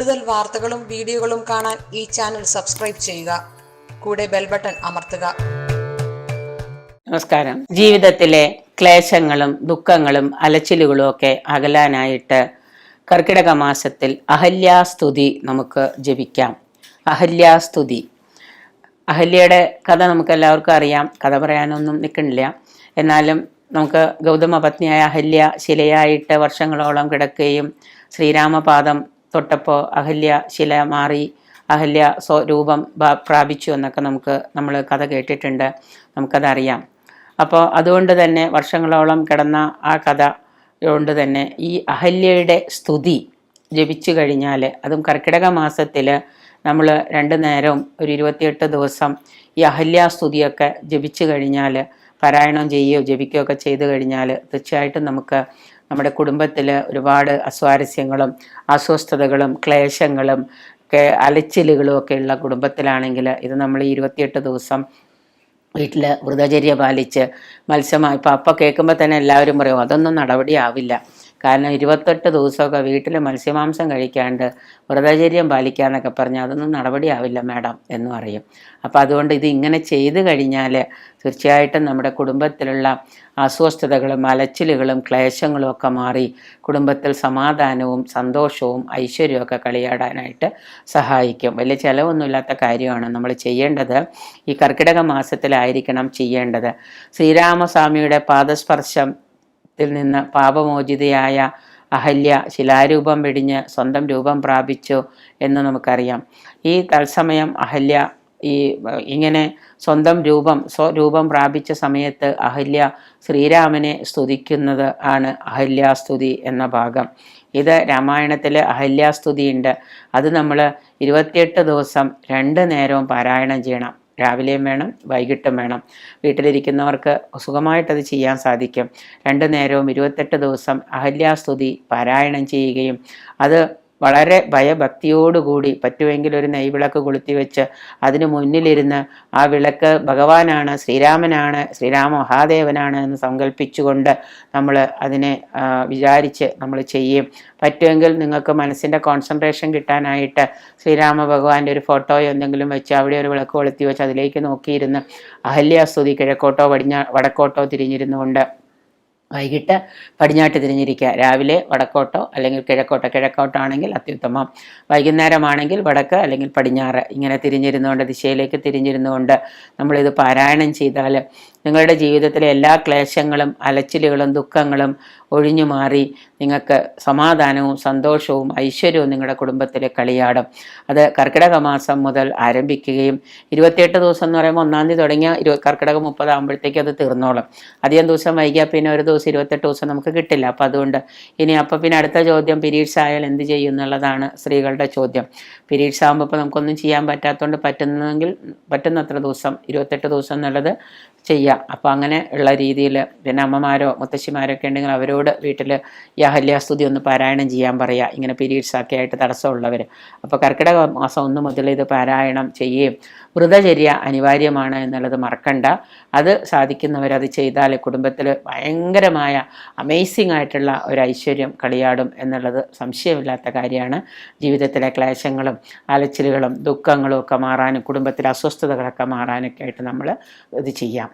കൂടുതൽ വാർത്തകളും വീഡിയോകളും കാണാൻ ഈ ചാനൽ സബ്സ്ക്രൈബ് ചെയ്യുക. കൂടെ ബെൽ ബട്ടൺ അമർത്തുക. നമസ്കാരം. ജീവിതത്തിലെ ക്ലേശങ്ങളും ദുഃഖങ്ങളും അലച്ചിലുകളും ഒക്കെ അകലാനായിട്ട് കർക്കിടക മാസത്തിൽ അഹല്യാസ്തുതി നമുക്ക് ജപിക്കാം. അഹല്യാസ്തുതി. അഹല്യയുടെ കഥ നമുക്ക് എല്ലാവർക്കും അറിയാം. കഥ പറയാനൊന്നും നിൽക്കണില്ല. എന്നാലും നമുക്ക് ഗൗതമ പത്നിയായ അഹല്യ ശിലയായിട്ട് വർഷങ്ങളോളം കിടക്കുകയും ശ്രീരാമപാദം തൊട്ടപ്പോൾ അഹല്യ ശില മാറി അഹല്യ സ്വരൂപം പ്രാപിച്ചു എന്നൊക്കെ നമ്മൾ കഥ കേട്ടിട്ടുണ്ട്, നമുക്കതറിയാം. അപ്പോൾ അതുകൊണ്ട് തന്നെ വർഷങ്ങളോളം കിടന്ന ആ കഥ കൊണ്ട് തന്നെ ഈ അഹല്യയുടെ സ്തുതി ജപിച്ചു കഴിഞ്ഞാൽ, അതും കർക്കിടക മാസത്തിൽ നമ്മൾ 2 നേരവും ഒരു 28 ദിവസം ഈ അഹല്യാസ്തുതിയൊക്കെ ജപിച്ചു കഴിഞ്ഞാൽ, പാരായണം ചെയ്യുകയോ ജപിക്കുകയോ ഒക്കെ ചെയ്തു കഴിഞ്ഞാൽ തീർച്ചയായിട്ടും നമുക്ക് നമ്മുടെ കുടുംബത്തിൽ ഒരുപാട് അസ്വാരസ്യങ്ങളും അസ്വസ്ഥതകളും ക്ലേശങ്ങളും ഒക്കെ അലച്ചിലുകളും ഒക്കെ ഉള്ള കുടുംബത്തിലാണെങ്കിൽ ഇത് നമ്മൾ 28 ദിവസം വീട്ടിൽ വ്രതചര്യ പാലിച്ച് മത്സ്യമായി ഇപ്പോൾ അപ്പം കേൾക്കുമ്പോൾ തന്നെ എല്ലാവരും പറയും അതൊന്നും നടപടിയാവില്ല. കാരണം 28 ദിവസമൊക്കെ വീട്ടിൽ മത്സ്യമാംസം കഴിക്കാണ്ട് വ്രതചര്യം പാലിക്കാന്നൊക്കെ പറഞ്ഞാൽ അതൊന്നും നടപടിയാവില്ല മാഡം എന്ന് പറയും. അപ്പോൾ അതുകൊണ്ട് ഇത് ഇങ്ങനെ ചെയ്തു കഴിഞ്ഞാൽ തീർച്ചയായിട്ടും നമ്മുടെ കുടുംബത്തിലുള്ള അസ്വസ്ഥതകളും അലച്ചിലുകളും ക്ലേശങ്ങളും ഒക്കെ മാറി കുടുംബത്തിൽ സമാധാനവും സന്തോഷവും ഐശ്വര്യവും ഒക്കെ കളിയാടാനായിട്ട് സഹായിക്കും. വലിയ ചിലവൊന്നുമില്ലാത്ത കാര്യമാണ് നമ്മൾ ചെയ്യേണ്ടത്. ഈ കർക്കിടക മാസത്തിലായിരിക്കണം ചെയ്യേണ്ടത്. ശ്രീരാമസ്വാമിയുടെ പാദസ്പർശം നിന്ന് പാപമോചിതയായ അഹല്യ ശിലാരൂപം വെടിഞ്ഞ് സ്വന്തം രൂപം പ്രാപിച്ചു എന്ന് നമുക്കറിയാം. ഈ തത്സമയം അഹല്യ ഇങ്ങനെ സ്വന്തം സ്വരൂപം പ്രാപിച്ച സമയത്ത് അഹല്യ ശ്രീരാമനെ സ്തുതിക്കുന്നത് ആണ് അഹല്യാസ്തുതി എന്ന ഭാഗം. ഇത് രാമായണത്തിൽ അഹല്യാസ്തുതി ഉണ്ട്. അത് നമ്മൾ 28 ദിവസം 2 നേരവും പാരായണം ചെയ്യണം. രാവിലെയും വേണം, വൈകിട്ടും വേണം. വീട്ടിലിരിക്കുന്നവർക്ക് സുഖമായിട്ടത് ചെയ്യാൻ സാധിക്കും. 2 നേരവും 28 ദിവസം അഹല്യാസ്തുതി പാരായണം ചെയ്യുകയും അത് വളരെ ഭയഭക്തിയോടുകൂടി പറ്റുമെങ്കിൽ ഒരു നെയ്വിളക്ക് കൊളുത്തി വെച്ച് അതിന് മുന്നിലിരുന്ന് ആ വിളക്ക് ഭഗവാനാണ്, ശ്രീരാമനാണ്, ശ്രീരാമ മഹാദേവനാണ് എന്ന് സങ്കല്പിച്ചുകൊണ്ട് നമ്മൾ അതിനെ വിചാരിച്ച് നമ്മൾ ചെയ്യും. പറ്റുമെങ്കിൽ നിങ്ങൾക്ക് മനസ്സിൻ്റെ കോൺസെൻട്രേഷൻ കിട്ടാനായിട്ട് ശ്രീരാമ ഭഗവാന്റെ ഒരു ഫോട്ടോയോ എന്തെങ്കിലും വെച്ച് അവിടെ ഒരു വിളക്ക് കൊളുത്തി വെച്ച് അതിലേക്ക് നോക്കിയിരുന്ന് അഹല്യാസ്തുതി കിഴക്കോട്ടോ വടക്കോട്ടോ തിരിഞ്ഞിരുന്നുകൊണ്ട് വൈകിട്ട് പടിഞ്ഞാട്ട് തിരിഞ്ഞിരിക്കുക. രാവിലെ വടക്കോട്ടോ അല്ലെങ്കിൽ കിഴക്കോട്ടോ ആണെങ്കിൽ അത്യുത്തമം. വൈകുന്നേരമാണെങ്കിൽ വടക്ക് അല്ലെങ്കിൽ പടിഞ്ഞാറ് ഇങ്ങനെ തിരിഞ്ഞിരുന്നുകൊണ്ട് ദിശയിലേക്ക് തിരിഞ്ഞിരുന്നുകൊണ്ട് നമ്മളിത് പാരായണം ചെയ്താൽ നിങ്ങളുടെ ജീവിതത്തിലെ എല്ലാ ക്ലേശങ്ങളും അലച്ചിലുകളും ദുഃഖങ്ങളും ഒഴിഞ്ഞു മാറി നിങ്ങൾക്ക് സമാധാനവും സന്തോഷവും ഐശ്വര്യവും നിങ്ങളുടെ കുടുംബത്തിൽ കളിയാടും. അത് കർക്കിടക മാസം മുതൽ ആരംഭിക്കുകയും 28 ദിവസം എന്ന് പറയുമ്പോൾ 1-ാം തീയതി തുടങ്ങിയ കർക്കിടക 30 ആകുമ്പോഴത്തേക്ക് അത് തീർന്നോളും. അധികം ദിവസം വൈകിയാൽ പിന്നെ ഒരു ദിവസം 28 ദിവസം നമുക്ക് കിട്ടില്ല. അപ്പം അതുകൊണ്ട് പിന്നെ അടുത്ത ചോദ്യം പീരീഡ്സ് ആയാൽ എന്ത് ചെയ്യും എന്നുള്ളതാണ് സ്ത്രീകളുടെ ചോദ്യം. പീരീഡ്സ് ആകുമ്പോൾ ഇപ്പോൾ നമുക്കൊന്നും ചെയ്യാൻ പറ്റാത്തതുകൊണ്ട് പറ്റുന്നത്ര ദിവസം 28 ദിവസം എന്നുള്ളത് ചെയ്യാം. അപ്പോൾ അങ്ങനെ ഉള്ള രീതിയിൽ പിന്നെ അമ്മമാരോ മുത്തശ്ശിമാരോ ഒക്കെ ഉണ്ടെങ്കിൽ അവരോട് വീട്ടിൽ ഈ അഹല്യാസ്തുതി ഒന്ന് പാരായണം ചെയ്യാൻ പറയുക, ഇങ്ങനെ പീരീഡ്സ് ഒക്കെ ആയിട്ട് തടസ്സമുള്ളവർ. അപ്പോൾ കർക്കിടക മാസം 1 മുതൽ ഇത് പാരായണം ചെയ്യുകയും വ്രതചര്യ അനിവാര്യമാണ് എന്നുള്ളത് മറക്കണ്ട. അത് സാധിക്കുന്നവരത് ചെയ്താൽ കുടുംബത്തിൽ ഭയങ്കരമായ അമേസിംഗ് ആയിട്ടുള്ള ഒരു ഐശ്വര്യം കളിയാടും എന്നുള്ളത് സംശയമില്ലാത്ത കാര്യമാണ്. ജീവിതത്തിലെ ക്ലേശങ്ങളും അലച്ചിലുകളും ദുഃഖങ്ങളും ഒക്കെ മാറാനും കുടുംബത്തിലെ അസ്വസ്ഥതകളൊക്കെ മാറാനൊക്കെ ആയിട്ട് നമ്മൾ ഇത് ചെയ്യാം.